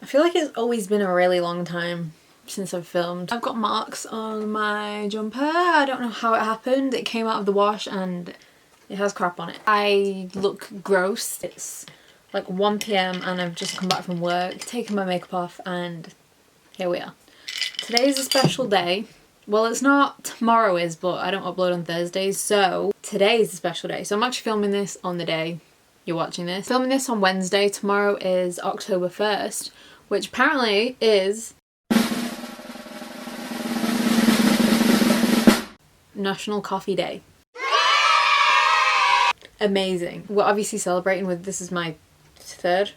I feel like it's always been a really long time since I've filmed. I've got marks on my jumper. I don't know how it happened. It came out of the wash and it has crap on it. I look gross. It's like 1 PM and I've just come back from work, taken my makeup off, and here we are. Today is a special day. Well, it's not, tomorrow is, but I don't upload on Thursdays, so today is a special day. So I'm actually filming this on the day you're watching this. Filming this on Wednesday. Tomorrow is October 1st, which apparently is National Coffee Day. Amazing. We're obviously celebrating with, this is my second.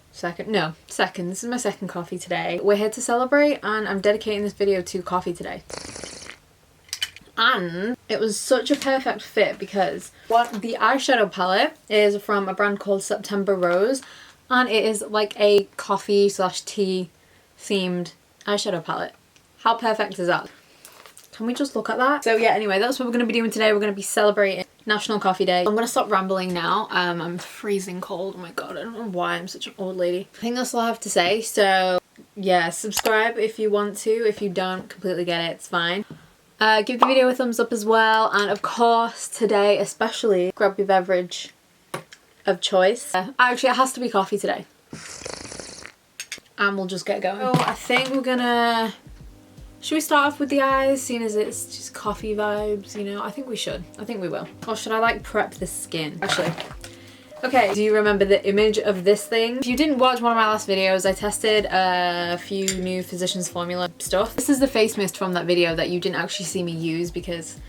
This is my second coffee today. We're here to celebrate and I'm dedicating this video to coffee today. And it was such a perfect fit because the eyeshadow palette is from a brand called September Rose, and it is like a coffee / tea themed eyeshadow palette. How perfect is that? Can we just look at that? So yeah, anyway, that's what we're going to be doing today. We're going to be celebrating National Coffee Day. I'm going to stop rambling now. I'm freezing cold. Oh my god, I don't know why I'm such an old lady. I think that's all I have to say. So yeah, subscribe if you want to. If you don't completely get it, it's fine. Give the video a thumbs up as well, and of course today especially grab your beverage of choice. Actually, it has to be coffee today, and we'll just get going. So I think we're gonna, should we start off with the eyes, seeing as it's just coffee vibes, you know? I think we should. I think we will. Or should I like prep the skin? Actually, okay, do you remember the image of this thing? If you didn't watch one of my last videos, I tested a few new Physicians Formula stuff. This is the face mist from that video that you didn't actually see me use because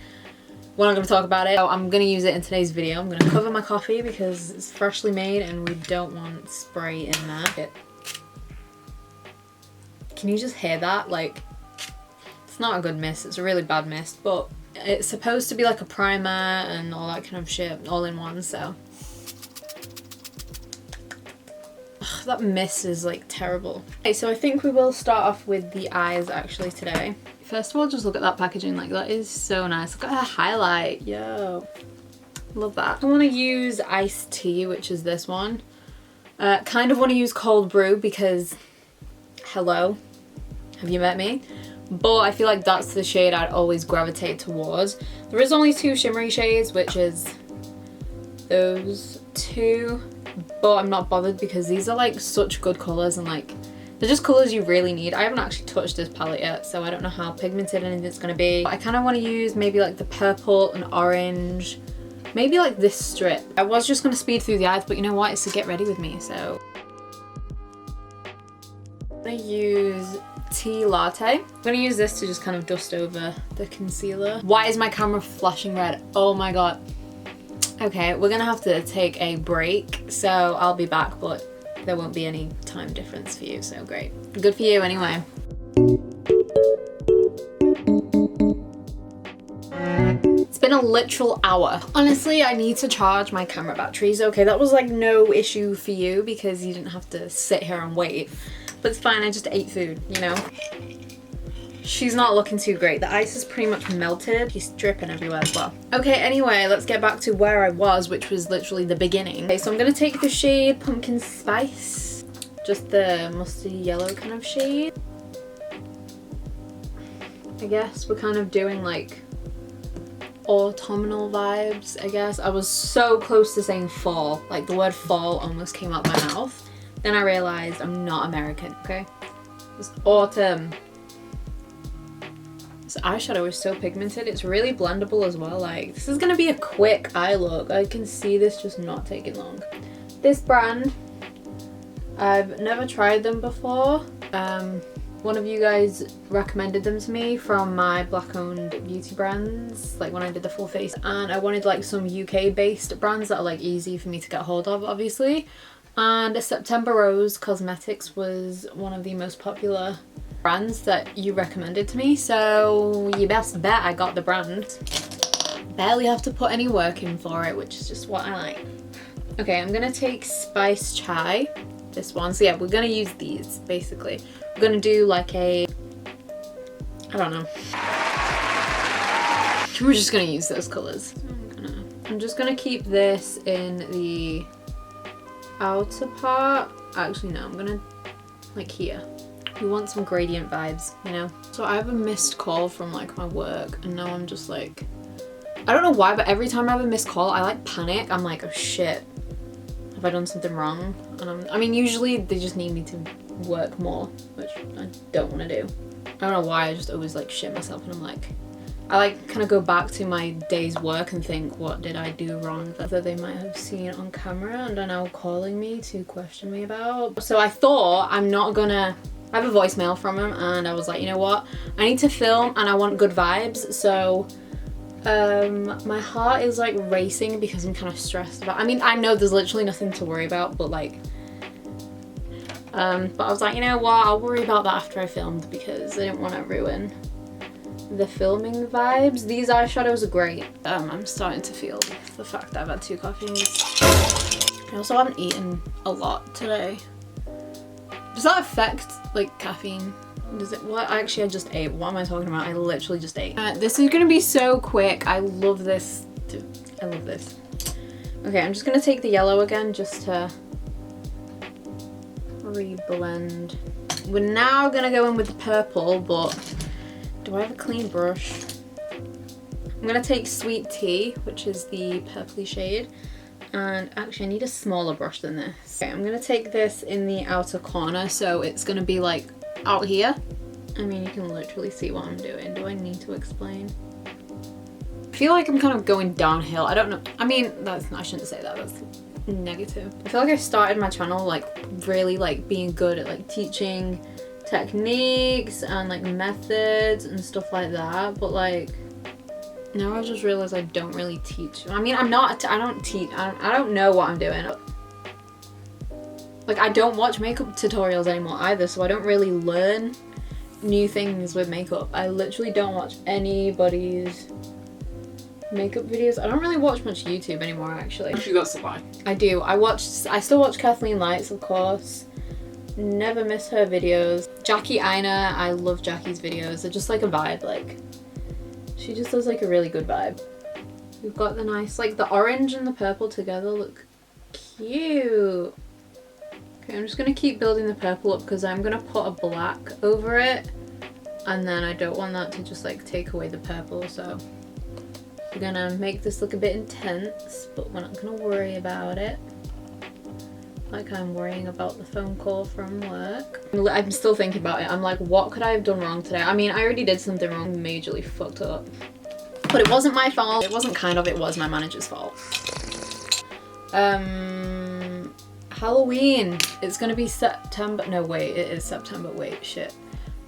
we're not going to talk about it. So I'm going to use it in today's video. I'm going to cover my coffee because it's freshly made and we don't want spray in there. Can you just hear that? Like, it's not a good mist. It's a really bad mist, but it's supposed to be like a primer and all that kind of shit all in one, so. Ugh, that mist is like terrible. Okay, so I think we will start off with the eyes actually today. First of all, just look at that packaging, like that is so nice. Look at her highlight, yo. Love that. I want to use iced tea, which is this one. Kind of want to use cold brew because, hello, have you met me? But I feel like that's the shade I'd always gravitate towards. There is only 2 shimmery shades, which is those 2. But I'm not bothered because these are like such good colours and like they're just colours you really need. I haven't actually touched this palette yet, so I don't know how pigmented anything's going to be. But I kind of want to use maybe like the purple and orange, maybe like this strip. I was just going to speed through the eyes, but you know what, it's to get ready with me, so. I'm going to use tea latte. I'm going to use this to just kind of dust over the concealer. Why is my camera flashing red? Oh my god. Okay, we're gonna have to take a break, so I'll be back, but there won't be any time difference for you, so great. Good for you anyway. It's been a literal hour. Honestly, I need to charge my camera batteries. Okay, that was like no issue for you because you didn't have to sit here and wait, but it's fine, I just ate food, you know? She's not looking too great. The ice is pretty much melted. She's dripping everywhere as well. Okay, anyway, let's get back to where I was, which was literally the beginning. Okay, so I'm gonna take the shade Pumpkin Spice. Just the musty yellow kind of shade. I guess we're kind of doing like autumnal vibes, I guess. I was so close to saying fall. Like the word fall almost came out my mouth. Then I realized I'm not American, okay? It's autumn. This eyeshadow is so pigmented, it's really blendable as well. Like, this is gonna be a quick eye look. I can see this just not taking long. This brand, I've never tried them before. One of you guys recommended them to me from my black owned beauty brands, like when I did the full face, and I wanted like some UK based brands that are like easy for me to get hold of, obviously. And September Rose Cosmetics was one of the most popular brands that you recommended to me, so you best bet I got the brand. Barely have to put any work in for it, which is just what I like. Okay, I'm gonna take Spice Chai, this one. So yeah, we're gonna use these basically. We're gonna do like a, I don't know. We're just gonna use those colours. I'm just gonna keep this in the outer part. Actually no, I'm gonna like here. We want some gradient vibes, you know? So I have a missed call from like my work, and now I'm just like, I don't know why, but every time I have a missed call, I like panic. I'm like, oh shit, have I done something wrong? And I mean, usually they just need me to work more, which I don't want to do. I don't know why, I just always like shit myself, and I'm like, I like kind of go back to my day's work and think, what did I do wrong that they might have seen on camera and are now calling me to question me about? So I thought, I'm not gonna, I have a voicemail from him, and I was like, you know what? I need to film and I want good vibes. So my heart is like racing because I'm kind of stressed about, I mean, I know there's literally nothing to worry about, but like, but I was like, you know what? I'll worry about that after I filmed because I didn't want to ruin the filming vibes. These eyeshadows are great. I'm starting to feel the fact that I've had 2 coffees. I also haven't eaten a lot today. Does that affect like caffeine? Does it? What? Actually, I just ate. What am I talking about? I literally just ate. This is gonna be so quick. I love this. I love this. Okay, I'm just gonna take the yellow again just to reblend. We're now gonna go in with the purple, but do I have a clean brush? I'm gonna take Sweet Tea, which is the purpley shade. And actually I need a smaller brush than this. Okay, I'm gonna take this in the outer corner, so it's gonna be like out here. I mean, you can literally see what I'm doing. Do I need to explain? I feel like I'm kind of going downhill. I don't know. I mean, I shouldn't say that. That's negative. I feel like I started my channel like really like being good at like teaching techniques and like methods and stuff like that, but like now I just realized I don't really teach. I mean, I don't teach. I don't know what I'm doing. Like, I don't watch makeup tutorials anymore either, so I don't really learn new things with makeup. I literally don't watch anybody's makeup videos. I don't really watch much YouTube anymore, actually. You got to buy. I do. I still watch Kathleen Lights, of course. Never miss her videos. Jackie Aina, I love Jackie's videos. They're just like a vibe, like, she just does like a really good vibe. We've got the nice, like the orange and the purple together look cute. Okay, I'm just gonna keep building the purple up because I'm gonna put a black over it, and then I don't want that to just like take away the purple, so we're gonna make this look a bit intense, but we're not gonna worry about it like I'm worrying about the phone call from work. I'm still thinking about it. I'm like, what could I have done wrong today? I mean, I already did something wrong, majorly fucked up, but it wasn't my fault. It wasn't kind of, it was my manager's fault. Halloween. It's gonna be September. No, wait, it is September. Wait, shit.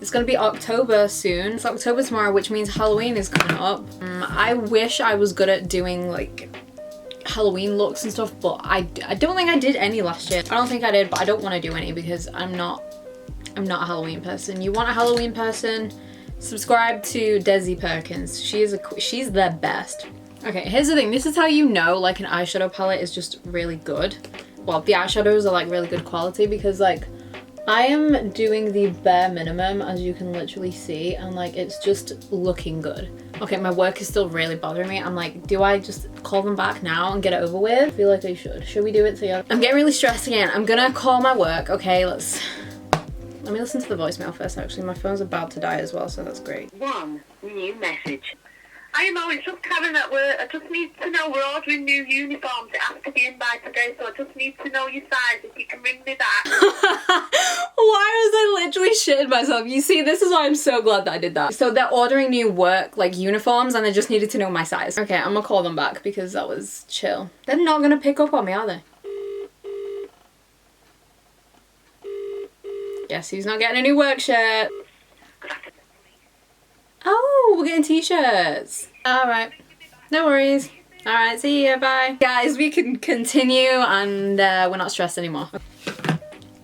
It's gonna be October soon. It's October tomorrow, which means Halloween is coming up. I wish I was good at doing like Halloween looks and stuff, but I don't think I did any last year. I don't think I did, but I don't want to do any because I'm not a Halloween person. You want a Halloween person? Subscribe to Desi Perkins. She's the best. Okay, here's the thing. This is how you know like an eyeshadow palette is just really good. Well, the eyeshadows are like really good quality because like I am doing the bare minimum, as you can literally see, and like it's just looking good. Okay, my work is still really bothering me. I'm like, do I just call them back now and get it over with? I feel like I should. Should we do it together? I'm getting really stressed again. I'm gonna call my work. Okay, let me listen to the voicemail first, actually. My phone's about to die as well, so that's great. One new message. Hi Mo, it's just Karen at work. I just need to know, we're ordering new uniforms. It has to be in by today, so I just need to know your size. If you can ring me back. Why was I literally shitting myself? You see, this is why I'm so glad that I did that. So they're ordering new work, like uniforms, and they just needed to know my size. Okay, I'm gonna call them back because that was chill. They're not gonna pick up on me, are they? Guess who's not getting a new work shirt? Oh, we're getting t-shirts. Alright, no worries. Alright, see ya, bye. Guys, we can continue and we're not stressed anymore.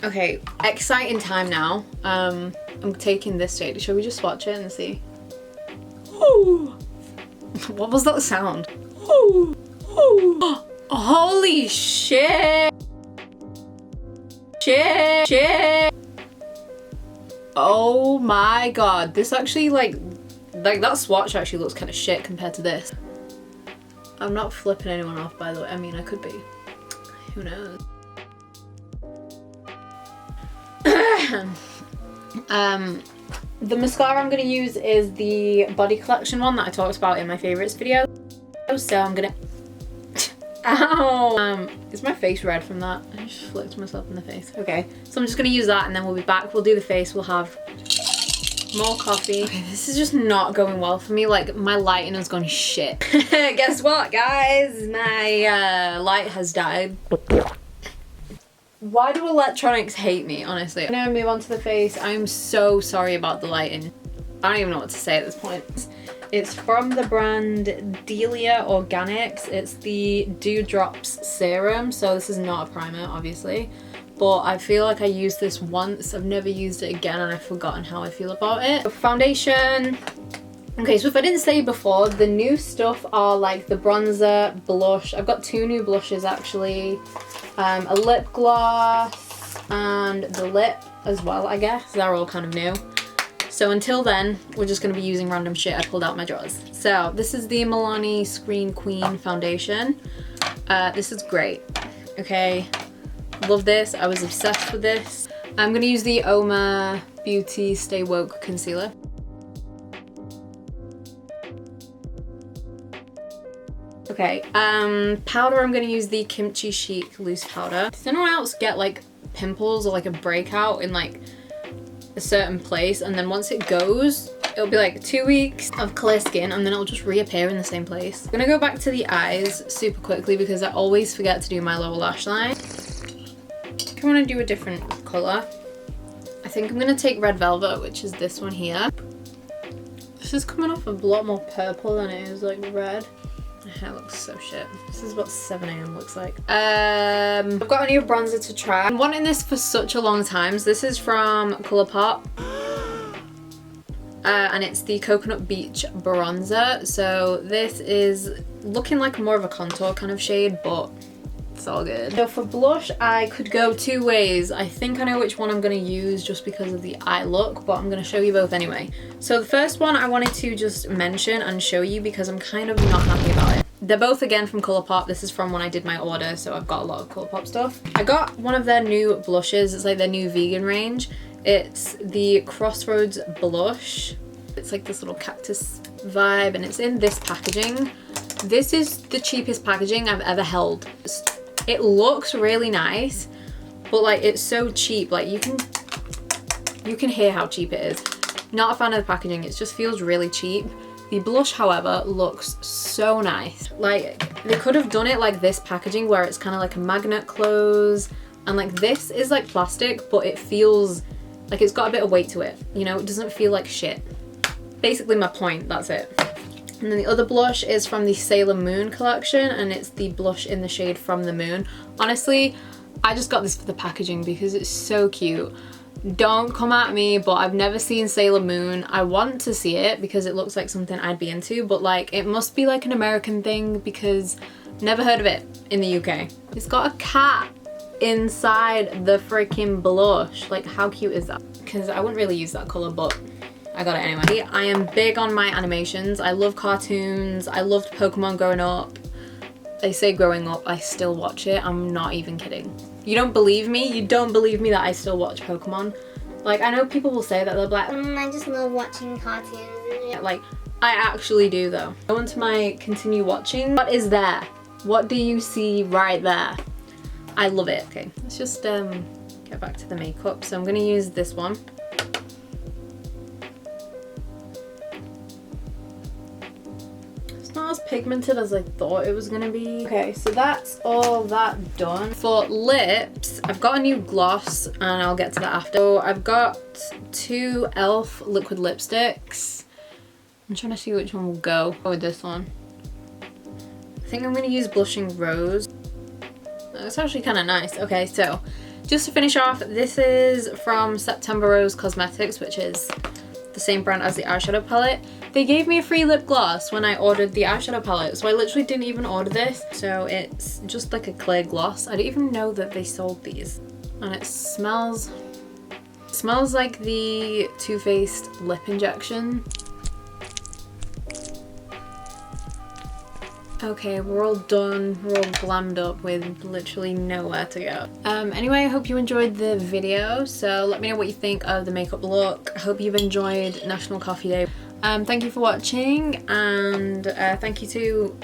Okay, exciting time now. I'm taking this shade. Shall we just swatch it and see? Ooh. What was that sound? Ooh. Ooh. Holy shit. Shit. Oh my god, this actually like that swatch actually looks kind of shit compared to this. I'm not flipping anyone off, by the way. I mean, I could be. Who knows? The mascara I'm going to use is the Body Collection one that I talked about in my favourites video. So I'm going to... Ow! Is my face red from that? I just flicked myself in the face. Okay, so I'm just going to use that and then we'll be back. We'll do the face. We'll have more coffee. Okay, this is just not going well for me. Like, my lighting has gone shit. Guess what, guys? My light has died. Why do electronics hate me, honestly? I'm gonna move on to the face. I'm so sorry about the lighting. I don't even know what to say at this point. It's from the brand Delia Organics. It's the Dew Drops Serum. So this is not a primer, obviously. But I feel like I used this once. I've never used it again and I've forgotten how I feel about it. Foundation. Okay, so if I didn't say before, the new stuff are like the bronzer, blush. I've got 2 new blushes actually. A lip gloss and the lip as well, I guess. They're all kind of new. So until then, we're just going to be using random shit I pulled out my drawers. So this is the Milani Screen Queen foundation. This is great. Okay, love this. I was obsessed with this. I'm going to use the Uoma Beauty Stay Woke Concealer. Okay, powder, I'm gonna use the Kimchi Chic loose powder. Does anyone else get like pimples or like a breakout in like a certain place and then once it goes, it'll be like 2 weeks of clear skin and then it'll just reappear in the same place. I'm gonna go back to the eyes super quickly because I always forget to do my lower lash line. I wanna do a different color. I think I'm gonna take Red Velvet, which is this one here. This is coming off a lot more purple than it is like red. My hair looks so shit. This is what 7 AM looks like. I've got a new bronzer to try. I've been wanting this for such a long time. This is from Colourpop. And it's the Coconut Beach bronzer. So this is looking like more of a contour kind of shade, but it's all good. So for blush, I could go 2 ways. I think I know which one I'm gonna use just because of the eye look, but I'm gonna show you both anyway. So the first one I wanted to just mention and show you because I'm kind of not happy about it. They're both again from Colourpop. This is from when I did my order, so I've got a lot of Colourpop stuff. I got one of their new blushes. It's like their new vegan range. It's the Crossroads Blush. It's like this little cactus vibe and it's in this packaging. This is the cheapest packaging I've ever held. It looks really nice, but like it's so cheap. Like you can hear how cheap it is. Not a fan of the packaging. It just feels really cheap. The blush, however, looks so nice. Like they could have done it like this packaging where it's kind of like a magnet close and like this is like plastic, but it feels like it's got a bit of weight to it. You know, it doesn't feel like shit. Basically my point, that's it. And then the other blush is from the Sailor Moon collection and it's the blush in the shade From the Moon. Honestly, I just got this for the packaging because it's so cute. Don't come at me, but I've never seen Sailor Moon. I want to see it because it looks like something I'd be into, but like it must be like an American thing because never heard of it in the UK. It's got a cat inside the freaking blush. Like how cute is that? Because I wouldn't really use that color, but I got it anyway. I am big on my animations. I love cartoons. I loved Pokemon growing up. They say growing up, I still watch it. I'm not even kidding. You don't believe me? You don't believe me that I still watch Pokemon? Like, I know people will say that, they're like, I just love watching cartoons. Like, I actually do though. Go into my continue watching. What is there? What do you see right there? I love it. Okay, let's just get back to the makeup. So I'm gonna use this one. Not as pigmented as I thought it was gonna be. Okay, so that's all that done. For lips, I've got a new gloss and I'll get to that after. So I've got 2 e.l.f. liquid lipsticks. I'm trying to see which one will go with this one. I think I'm gonna use Blushing Rose. It's actually kind of nice. Okay, so just to finish off, this is from September Rose Cosmetics, which is the same brand as the eyeshadow palette. They gave me a free lip gloss when I ordered the eyeshadow palette, so I literally didn't even order this. So it's just like a clear gloss. I didn't even know that they sold these. And it smells like the Too Faced lip injection. Okay, we're all done. We're all glammed up with literally nowhere to go. Anyway, I hope you enjoyed the video. So let me know what you think of the makeup look. I hope you've enjoyed National Coffee Day. Thank you for watching, and thank you to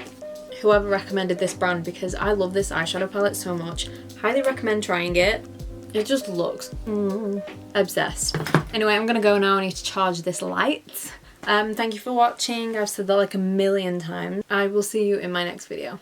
whoever recommended this brand, because I love this eyeshadow palette so much. Highly recommend trying it. It just looks obsessed. Anyway, I'm gonna go now. I need to charge this light. Thank you for watching. I've said that like a million times. I will see you in my next video.